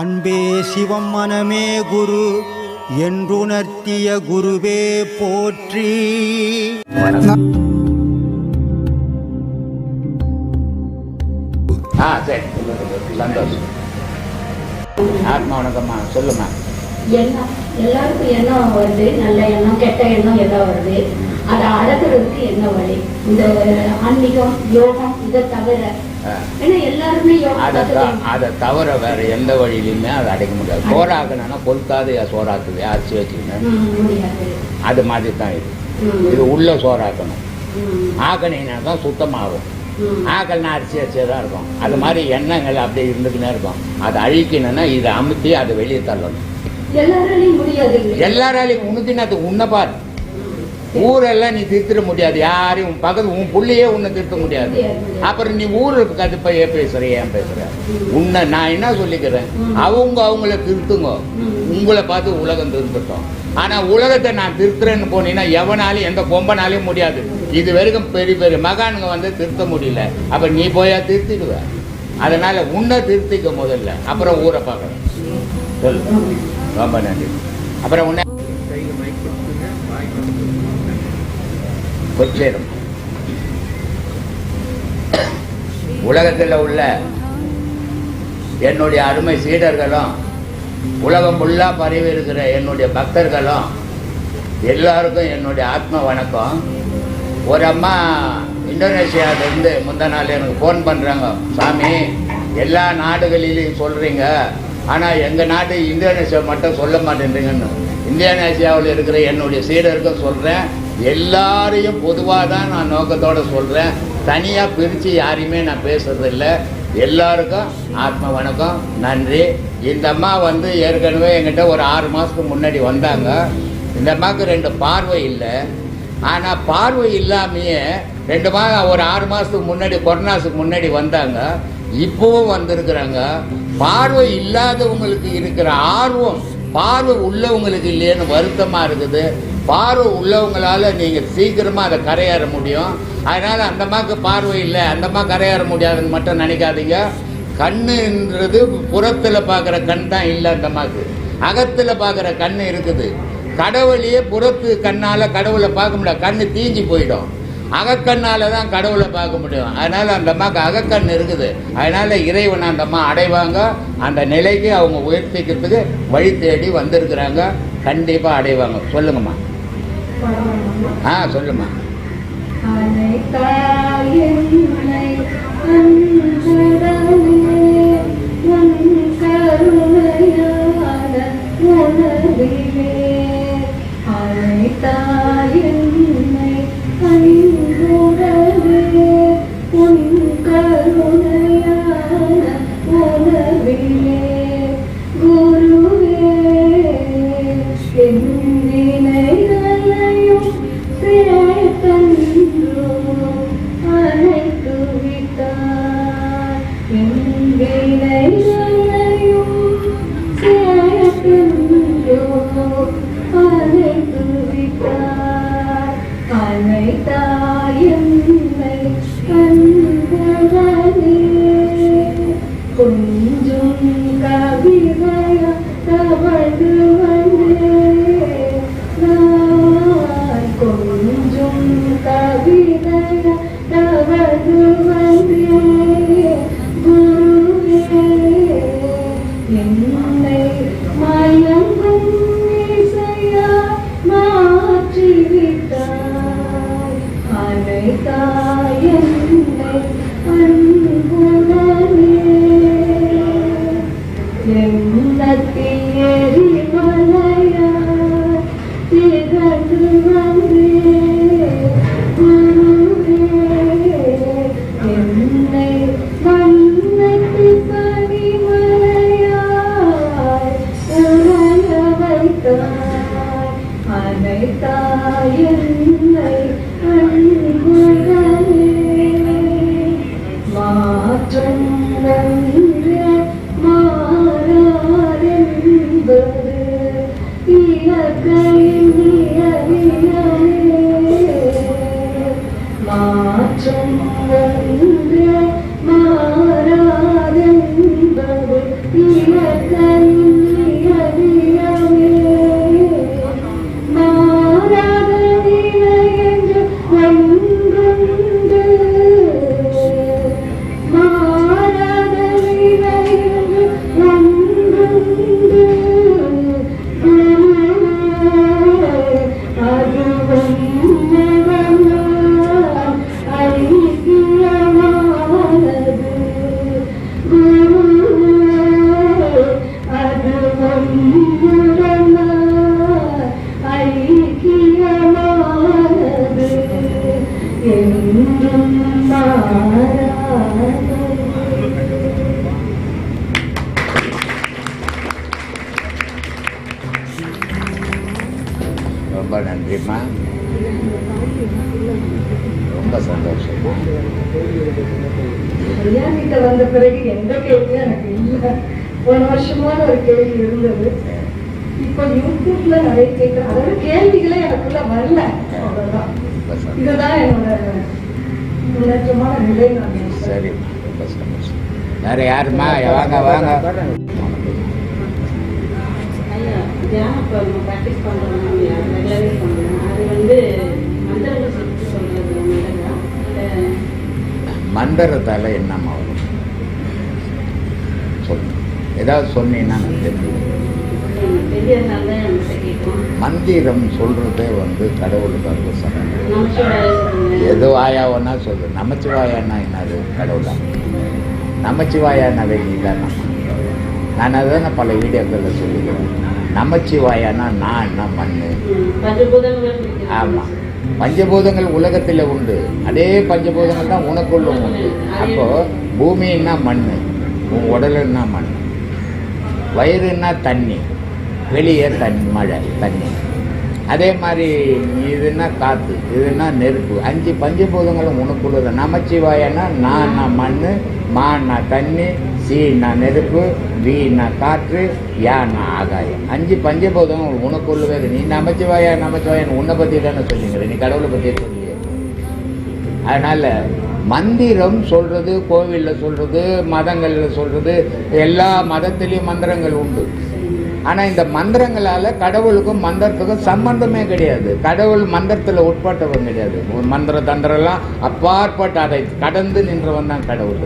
அன்பே சிவம் மனமே குரு என்றுணர்த்திய குருவே போற்றி. சரி, சந்தோஷம். ஆத்மா வணக்கம்மா, சொல்லுமா. எல்லாருக்கும் எண்ணம் வருது, நல்ல எண்ணம் கெட்ட எண்ணம் எல்லாம் வருது. அதை அடக்கிறதுக்கு என்ன வழி? இந்த ஆன்மீகம் யோகம் இதை தவிர எல்லாருமே அதை தவிர வேற எந்த வழியிலுமே அதை அடைக்க முடியாது. சோறாக்கணும்னா கொல்காத சோறாக்குது அரிசி வச்சுக்கணும், அது மாதிரி தான் இது. இது உள்ள சோறாக்கணும். ஆக்கணினா தான் சுத்தமாகும். ஆக்கல்னா அரிசியாக தான் இருக்கும். அது மாதிரி எண்ணங்கள் அப்படியே இருந்துக்கினே இருக்கும். அதை அழிக்கணும்னா இதை அமுத்தி அதை வெளியே தள்ளணும். எல்லாராலையும் உனக்குன்னு உன்னப்பார் ஊரெல்லாம் நீ திருத்திட முடியாது. யாரையும் உன் பக்கத்து உன் புள்ளையே உன்னை திருத்த முடியாது. அப்புறம் நீ ஊருக்கு கதுப்ப ஏன் பேசுற, ஏன் பேசுற? உன்னை நான் என்ன சொல்லிக்கிறேன், அவங்கள திருத்துங்க. உங்களை பார்த்து உலகம் திருத்தட்டும். ஆனா உலகத்தை நான் திருத்துறேன்னு போனீங்கன்னா எவனாலையும் எந்த கொம்பனாலையும் முடியாது. இது வரைக்கும் பெரிய பெரிய மகானுங்க வந்து திருத்த முடியல. அப்ப நீ போயா திருத்திடுவ. அதனால உன்னை திருத்திக்க முதல்ல, அப்புறம் ஊரை பார்க்கணும். சொல்லு. ரொம்ப நன்றி. அப்புறம் உன்னை கொச்சேரும் உலகத்தில் உள்ள என்னுடைய அருமை சீடர்களும் உலகம் ஃபுல்லாக பரவி இருக்கிற என்னுடைய பக்தர்களும் எல்லாருக்கும் என்னுடைய ஆத்ம வணக்கம். ஒரு அம்மா இந்தோனேஷியாவிலேருந்து முந்தா நாள் எனக்கு ஃபோன் பண்ணுறாங்க, சாமி எல்லா நாடுகளிலையும் சொல்கிறீங்க, ஆனால் எங்கள் நாடு இந்தோனேஷியா மட்டும் சொல்ல மாட்டேன்றீங்கன்னு. இந்தோனேஷியாவில் இருக்கிற என்னுடைய சீடருக்கும் சொல்கிறேன், எல்லாரையும் பொதுவாக தான் நான் நோக்கத்தோடு சொல்கிறேன். தனியாக பிரித்து யாரையுமே நான் பேசுறதில்லை. எல்லாருக்கும் ஆத்ம வணக்கம், நன்றி. இந்த அம்மா வந்து ஏற்கனவே என்கிட்ட ஒரு 6 மாதத்துக்கு முன்னாடி வந்தாங்க. இந்த அம்மாவுக்கு 2 பார்வை இல்லை. ஆனால் பார்வை இல்லாமையே 2 மாதம் ஒரு 6 மாதத்துக்கு முன்னாடி கொரோனாஸுக்கு முன்னாடி வந்தாங்க. இப்போவும் வந்திருக்கிறாங்க. பார்வை இல்லாதவங்களுக்கு இருக்கிற ஆர்வம் பார்வை உள்ளவங்களுக்கு இல்லையேன்னு வருத்தமாக இருக்குது. பார்வை உள்ளவங்களால நீங்கள் சீக்கிரமாக அதை கரையேற முடியும். அதனால் அந்த அம்மாவுக்கு பார்வை இல்லை, அந்த அம்மா கரையேற முடியாதுன்னு மட்டும் நினைக்காதீங்க. கண்ணுன்றது புறத்தில் பார்க்குற கண் தான் இல்லை, அந்த அம்மாவுக்கு அகத்தில் பார்க்குற கண் இருக்குது. கடவுளையே புறத்து கண்ணால் கடவுளை பார்க்க முடியாது, கண்ணு தீஞ்சு போயிடும். அகக்கண்ணால் தான் கடவுளை பார்க்க முடியும். அதனால் அந்த அம்மாவுக்கு அகக்கண் இருக்குது. அதனால் இறைவன் அந்த அம்மா அடைவாங்க. அந்த நிலைக்கு அவங்க உயர்த்திக்கிறதுக்கு வழி தேடி வந்திருக்கிறாங்க. கண்டிப்பாக அடைவாங்க. சொல்லுங்கம்மா. சொல்லுமா. சரிம்மா, ரொம்ப சந்தோஷம். ஐயா கிட்ட வந்த பிறகு எந்த கேள்வியும் எனக்கு இல்லை. போன வருஷமான ஒரு கேள்வி இருந்தது. இப்போ யூடியூப்ல நிறைய கேட்கிறேன். அதாவது கேள்விகளே எனக்குள்ள வரல. அவ்வளவுதான். இதுதான் என்னோட முன்னேற்றமான நிலை. நான் சரி, ரொம்ப சந்தோஷம். வேற யாருமா? வாங்க வாங்க. ஐயா, தியானம் இப்போ ப்ராக்டிஸ் பண்ணுறோம், ரெகுலரே பண்ணுறோம். அது மந்திரங்கள் சொல்லி சொல்கிறது நல்லதா? இல்லை மந்திரத்தால என்னம்மா வரும் சொல்லு, ஏதாவது சொன்னீங்கன்னா நான் தெரிஞ்சுக்கிறேன். பெரியதுனால தான் நம்மகிட்ட கேட்கும். மந்திரம் சொல்றதே கடவுளுக்கு சமம். எது வாயாவன்னா சொல்லு. நமச்சிவாயான்னா என்னது? கடவுள் தான். நமச்சிவாயானாவே நீ தான். நான் அதான் பல வீடியோக்களில் சொல்லிக்கிறேன். நமச்சிவாயானா நான் என்ன மண்ணு. ஆமாம், பஞ்சபூதங்கள் உலகத்தில் உண்டு. அதே பஞ்சபூதங்கள் தான் உனக்குள்ளும் உண்டு. அப்போ பூமின்னா மண், உன் உடலுன்னா மண், வயிறுன்னா தண்ணி, வெளியே மழை தண்ணி. அதே மாதிரி இதுன்னா காற்று, இதுன்னா நெருப்பு. 5 பஞ்சபூதங்களும் உனக்குள்ளது. நமச்சிவாயன்னா நான் மண், மான்னா தண்ணி, சீன்னா நெருப்பு, வீன்னா காற்று, யான்னா ஆகாயம். 5 பஞ்சபூதங்கள் உனக்குள்ளவே. நீ நமச்சிவாயன் உன்னை பற்றி தானே சொல்லிங்கிற, நீ கடவுளை பற்றியே சொல்லிய. அதனால் மந்திரம் சொல்கிறது, கோவிலில் சொல்கிறது, மதங்களில் சொல்கிறது, எல்லா மதத்திலையும் மந்திரங்கள் உண்டு. ஆனால் இந்த மந்திரங்களால் கடவுளுக்கும் மந்திரத்துக்கும் சம்பந்தமே கிடையாது. கடவுள் மந்திரத்தில் உட்பட்டவன் கிடையாது. மந்திர தந்திரம்லாம் அப்பாற்பட்டு அதை கடந்து நின்றவன் தான் கடவுள்.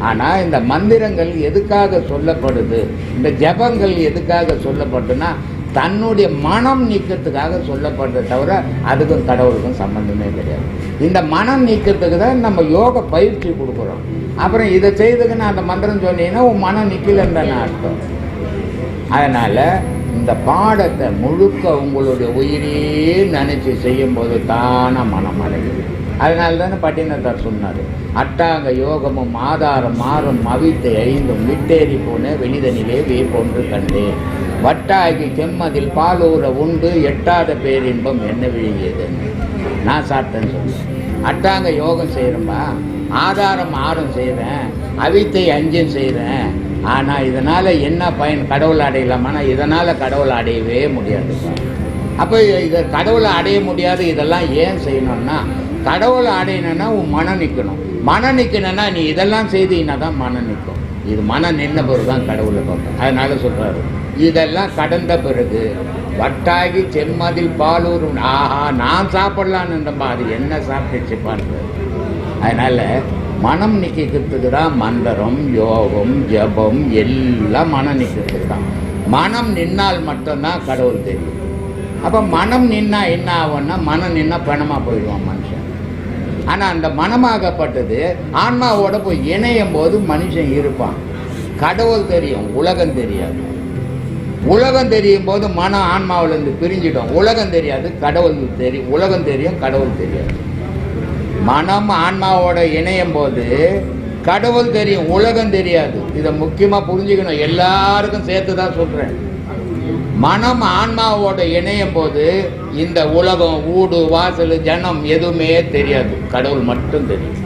ஆனால் இந்த மந்திரங்கள் எதுக்காக சொல்லப்படுது, இந்த ஜபங்கள் எதுக்காக சொல்லப்படுதுன்னா தன்னுடைய மனம் நீக்கிறதுக்காக சொல்லப்படுறத தவிர அதுக்கும் கடவுளுக்கும் சம்பந்தமே கிடையாது. இந்த மனம் நீக்கிறதுக்கு தான் நம்ம யோக பயிற்சி கொடுக்குறோம். அப்புறம் இதை செய்துக்குன்னு அந்த மந்திரம் சொன்னீங்கன்னா உன் மனம் நிற்கலன்னு தானே அர்த்தம். அதனால் இந்த பாடத்தை முழுக்க உங்களுடைய உயிரே நினைச்சு செய்யும்போது தானே மனம் அடையுது. அதனால தானே பட்டினத்தார் சொன்னார், அட்டாங்க யோகமும் ஆதாரம் மாறும் அவித்தை 5 விட்டேறி போன வெளிதனிலே வேப்பொன்று கண்டேன், வட்டாகி செம்மதில் பாலூர உண்டு எட்டாத பேரின்பம் என்ன விழுங்கியதுன்னு நான் சாப்பிட்டேன்னு சொன்னேன். அட்டாங்க யோகம் செய்கிறேன்பா, ஆதாரம் 6 செய்கிறேன், அவித்தை 5 செய்கிறேன். ஆனால் இதனால் என்ன பயன்? கடவுளை அடையலாமான்னா இதனால் கடவுளை அடையவே முடியாதுப்பா. அப்போ இதை கடவுளை அடைய முடியாது. இதெல்லாம் ஏன் செய்யணும்னா, கடவுளை அடையணும்னா உன் மனம் நிற்கணும். மனம் நிற்கணும்னா நீ இதெல்லாம் செய்தீங்கன்னா தான் மனம் நிற்கும். இது மனம் நின்ன பிறகு தான் கடவுளை பார்க்கும். அதனால சொல்கிறாரு, இதெல்லாம் கடந்த பிறகு வட்டாகி செம்மதில் பாலூர், ஆஹா நான் சாப்பிட்லான்னு இருந்தப்பா, அது என்ன சாப்பிட்டுச்சு பாருங்க. அதனால் மனம் நிற்கிறதுக்கு தான் மந்திரம், யோகம், ஜபம் எல்லாம் மனம் நிற்கிறதுக்கு தான். மனம் நின்னால் மட்டும்தான் கடவுள் தெரியும். அப்போ மனம் நின்னா என்ன ஆகும்னா, மனம் நின்னா பணமாக போயிடுவான் மனுஷன். ஆனால் அந்த மனமாகப்பட்டது ஆன்மாவோட போய் இணையும் போது மனுஷன் இருப்பான். கடவுள் தெரியும், உலகம் தெரியாது. உலகம் தெரியும் போது மனம் ஆன்மாவிலேருந்து பிரிஞ்சிடும். உலகம் தெரியாது, கடவுள் தெரியும். உலகம் தெரியும், கடவுள் தெரியாது. மனம் ஆன்மாவோட இணையும் போது கடவுள் தெரியும், உலகம் தெரியாது. இதை முக்கியமாக புரிஞ்சுக்கணும். எல்லாருக்கும் சேர்த்து தான் சொல்கிறேன். மனம் ஆன்மாவோட இணையும் போது இந்த உலகம், ஊடு வாசல், ஜனம் எதுவுமே தெரியாது, கடவுள் மட்டும் தெரியும்.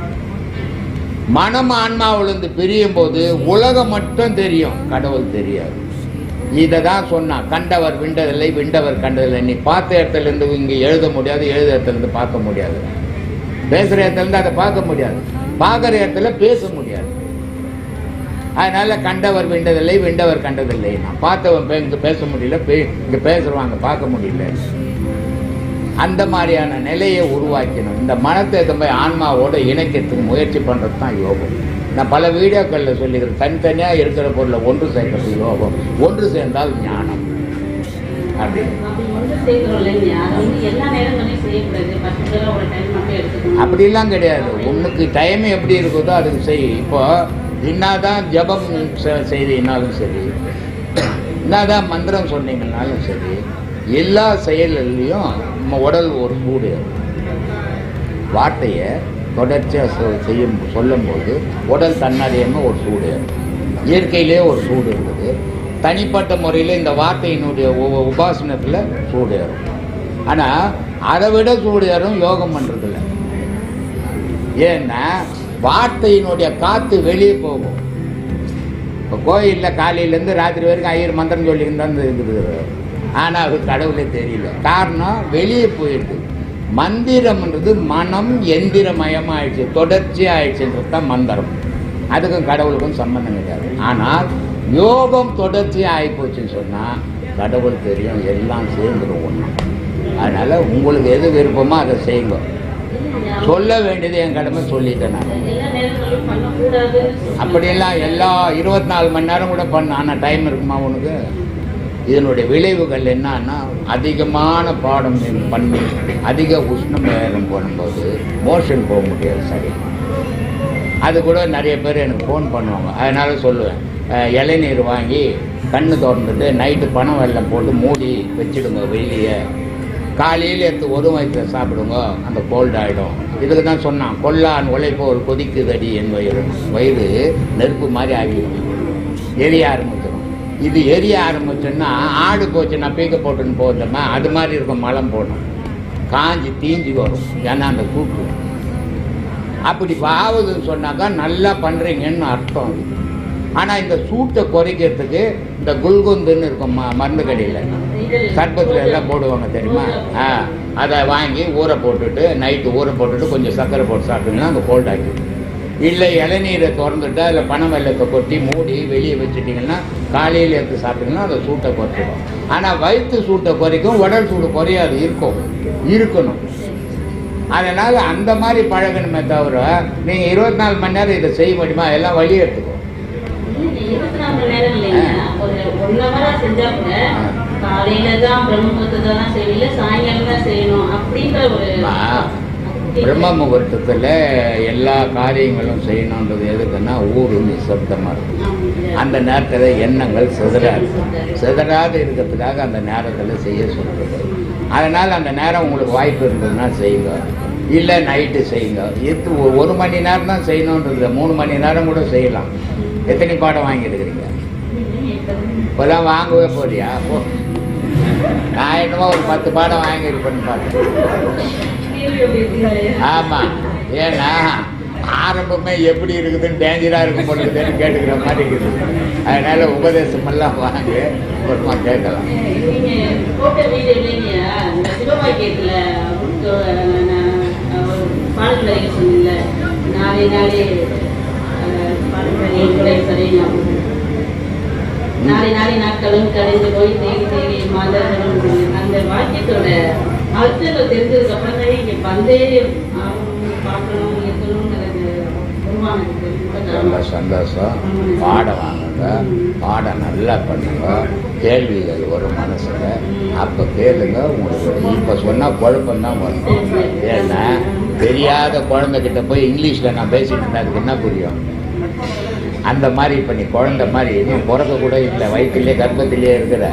மனம் ஆன்மாவிலிருந்து பிரியும் போது உலகம் மட்டும் தெரியும், கடவுள் தெரியாது. இதை தான் சொன்னான், கண்டவர் விண்டதில்லை, விண்டவர் கண்டதில்லை. நீ பார்த்த இடத்துலேருந்து இங்கே எழுத முடியாது, எழுத இடத்துலேருந்து பார்க்க முடியாது, பேசுகிற இடத்துலேருந்து அதை பார்க்க முடியாது, பார்க்குற இடத்துல பேச முடியாது. அதனால் கண்டவர் விண்டதில்லை, விண்டவர் கண்டதில்லை. நான் பார்த்தவன் இங்கே பேச முடியல, இங்கே பேசுகிறவாங்க பார்க்க முடியல. அந்த மாதிரியான நிலையை உருவாக்கணும். இந்த மனத்தை போய் ஆன்மாவோட இணைக்கிறதுக்கு முயற்சி பண்ணுறது தான் யோகம். நான் பல வீடியோக்களில் சொல்லிக்கிறேன், தனித்தனியாக இருக்கிற பொருளை ஒன்று சேர்க்கறது யோகம், ஒன்று சேர்ந்தால் ஞானம் அப்படின்னு. அப்படிலாம் கிடையாது. உனக்கு டைம் எப்படி இருக்குதோ அதுக்கு செய். இப்போ என்னதான் ஜபம் செய்தீங்கனாலும் சரி, என்னதான் மந்திரம் சொன்னீங்கன்னாலும் சரி, எல்லா செயலையும் நம்ம உடல் ஒரு சூடு. வார்த்தையை தொடர்ச்சியாக சொல்லும்போது உடல் தன்னறியாமல் ஒரு சூடு, இயற்கையிலே ஒரு சூடு இருக்குது. தனிப்பட்ட முறையில் இந்த வார்த்தையினுடைய உபாசனத்தில் சூடு ஏறும். ஆனால் அதை விட சூடு ஏறும் யோகம் பண்ணுறதில்ல. ஏன்னா வார்த்தையினுடைய காற்று வெளியே போகும். இப்போ கோயிலில் காலையிலேருந்து ராத்திரி வரைக்கும் ஐயர் மந்திரம் சொல்லியிருந்தான்னு இருக்குது, ஆனால் அது கடவுளே தெரியல. காரணம் வெளியே போயிடுது. மந்திரம்ன்றது மனம் எந்திரமயமாக ஆயிடுச்சு, தொடர்ச்சியாக ஆயிடுச்சுன்றது தான் மந்திரம். அதுக்கும் கடவுளுக்கும் சம்பந்தம் கிடையாது. ஆனால் யோகம் தொடர்ச்சியாக ஆகிப்போச்சுன்னு சொன்னால் கடவுள் தெரியும், எல்லாம் சேர்ந்துடும் ஒன்று. அதனால் உங்களுக்கு எது விருப்பமோ அதை செய்யுங்க. சொல்ல வேண்டியது என் கடமை சொல்லிட்டேன் நான். அப்படியெல்லாம் எல்லா 24 மணி நேரம் கூட பண்ண, ஆனால் டைம் இருக்குமா உனக்கு? இதனுடைய விளைவுகள் என்னன்னா, அதிகமான பாடம் பண்ணி அதிக உஷ்ணம் வேகம் போடும்போது மோஷன் போக முடியாது சரி. அது கூட நிறைய பேர் எனக்கு ஃபோன் பண்ணுவாங்க. அதனால் சொல்லுவேன், இளநீர் வாங்கி கண்ணு திறந்துட்டு நைட்டு பனம் வெல்லம் போட்டு மூடி வச்சுடுங்க வெளியே, காலையில் எடுத்து ஒரு வயிற்று சாப்பிடுங்க, அந்த கோல்டு ஆகிடும். இதுக்கு தான் சொன்னான், கொல்லான் உழைப்போல் கொதிக்குதடி என் வயிறு. வயிறு நெருப்பு மாதிரி ஆகிடும், எரிய ஆரம்பிச்சிடும். இது எரிய ஆரம்பிச்சோன்னா ஆடு போச்சுன்னா பீக்க போட்டுன்னு போதோம்னா அது மாதிரி இருக்கும். மலம் போடணும், காஞ்சி தீஞ்சி வரும். ஏன்னா அந்த கூட்டு அப்படி ஆகுதுன்னு சொன்னாக்கா நல்லா பண்ணுறீங்கன்னு அர்த்தம். ஆனால் இந்த சூட்டை குறைக்கிறதுக்கு இந்த குல்குந்துன்னு இருக்கும் மருந்து கடையில், சர்பத்தில் எல்லாம் போடுவாங்க தெரியுமா? அதை வாங்கி ஊற போட்டுட்டு நைட்டு ஊற போட்டுட்டு கொஞ்சம் சர்க்கரை போட்டு சாப்பிட்டீங்கன்னா அந்த கோல்ட் ஆகிடும். இல்லை இளநீரை திறந்துட்டா இல்லை பனை வெல்லத்தை கொட்டி மூடி வெளியே வச்சுட்டிங்கன்னா காலையில் எடுத்து சாப்பிட்டீங்கன்னா அதை சூட்டை குறைச்சிடும். ஆனால் வயிற்று சூட்டை குறைக்கும், உடல் சூடு குறையாது, இருக்கணும். அதனால் அந்த மாதிரி பழகணுமே தவிர நீங்கள் 24 மணி நேரம் இதை செய்ய முடியுமா? எல்லாம் வழி எடுத்துக்கும். பிரம்ம முகூர்த்தத்தில் எல்லா காரியங்களும் செய்யணுன்றது எதுக்குன்னா ஊர் நிசப்தமாக இருக்கும். அந்த நேரத்தில் எண்ணங்கள் சிதறாது இருக்கிறதுக்காக அந்த நேரத்தில் செய்ய சொல்கிறது. அதனால் அந்த நேரம் உங்களுக்கு வாய்ப்பு இருந்ததுன்னா செய்யுங்க, இல்லை நைட்டு செய்யுங்க. எது 1 மணி நேரம் தான் செய்யணுன்றது, 3 மணி நேரம் கூட செய்யலாம். எத்தனை பாடம் வாங்கிட்டுருக்கிறீங்க? இப்போல்லாம் வாங்கவே போறியா? போ, நான் என்னமோ ஒரு 10 பாடம் வாங்கியிருப்பேன்னு பார்த்தேன். ஆமாம், ஏன்னா ஆரம்பமே எப்படி இருக்குதுன்னு டேஞ்சராக இருக்கும் போட்டுக்குதுன்னு கேட்டுக்கிற மாதிரி இருக்குது. அதனால உபதேசமெல்லாம் வாங்க ஒருமா கேட்கலாம். நாளை நாட்களும் கடைந்து போய் தேடி தேடி மாதங்களும் அந்த வாக்கியத்தோட அர்த்தங்கள் தெரிஞ்சதுக்கு அப்புறம் தான் இங்கே வந்தே பார்க்கணும் இருக்கணும்ங்கிறது உருவானது. ரொம்ப சந்தோஷம். பாடம் வாங்குங்க, பாடம் நல்லா பண்ணுங்க, கேள்விகள் ஒரு மனசில் அப்போ கேளுங்க. உங்களுக்கு இப்போ சொன்னால் குழப்பம்தான் வரும். ஏன்னா தெரியாத குழந்தைகிட்ட போய் இங்கிலீஷில் நான் பேசிட்டு இருந்தேன், அதுக்கு என்ன புரியும்? அந்த மாதிரி இப்போ நீ குழந்தை மாதிரி இன்னும் பிறக்க கூட இல்லை, வயிற்றுலேயே கர்ப்பத்திலே இருக்கிற,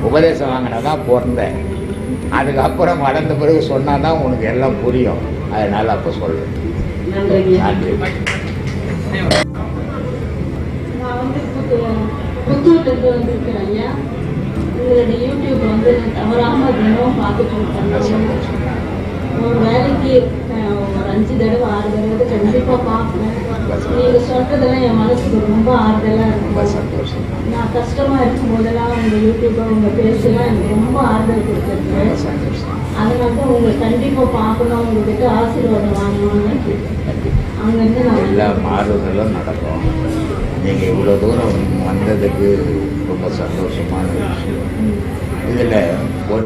உபதேசம் வாங்கினா தான் பிறந்தேன். அதுக்கப்புறம் வளர்ந்த பிறகு சொன்னால் தான் உனக்கு எல்லாம் புரியும். அதனால் அப்போ சொல்கிறேன். நன்றி. நான் வந்து புத்தூர்லேருந்து வந்துருக்கிறேன் ஐயா. உங்களுடைய யூடியூப் வந்து தவறாமல் தினமும் பார்த்துட்டு இருக்கேன். ஒரு வேலைக்கு ஒரு 5 தடவை 6 தடவை கண்டிப்பாக பார்ப்பேன். நீங்கள் சொல்கிறதெல்லாம் என் மனசுக்கு ரொம்ப ஆறுதலாக இருக்கும். நான் கஷ்டமாக இருக்கும் போதெல்லாம் உங்கள் யூடியூப்பை உங்கள் பேசலாம் எனக்கு ரொம்ப ஆறுதல் கொடுத்துருக்கு. அதனால தான் உங்களை கண்டிப்பாக பார்க்கணும், உங்கள்கிட்ட ஆசீர்வாதம் வாங்கணும்னு அங்கேருந்து நான் எல்லா மாறுதலும் நடக்கும். நீங்கள் இவ்வளோ தூரம் வந்ததுக்கு ரொம்ப சந்தோஷமான விஷயம். இதில் ஒரு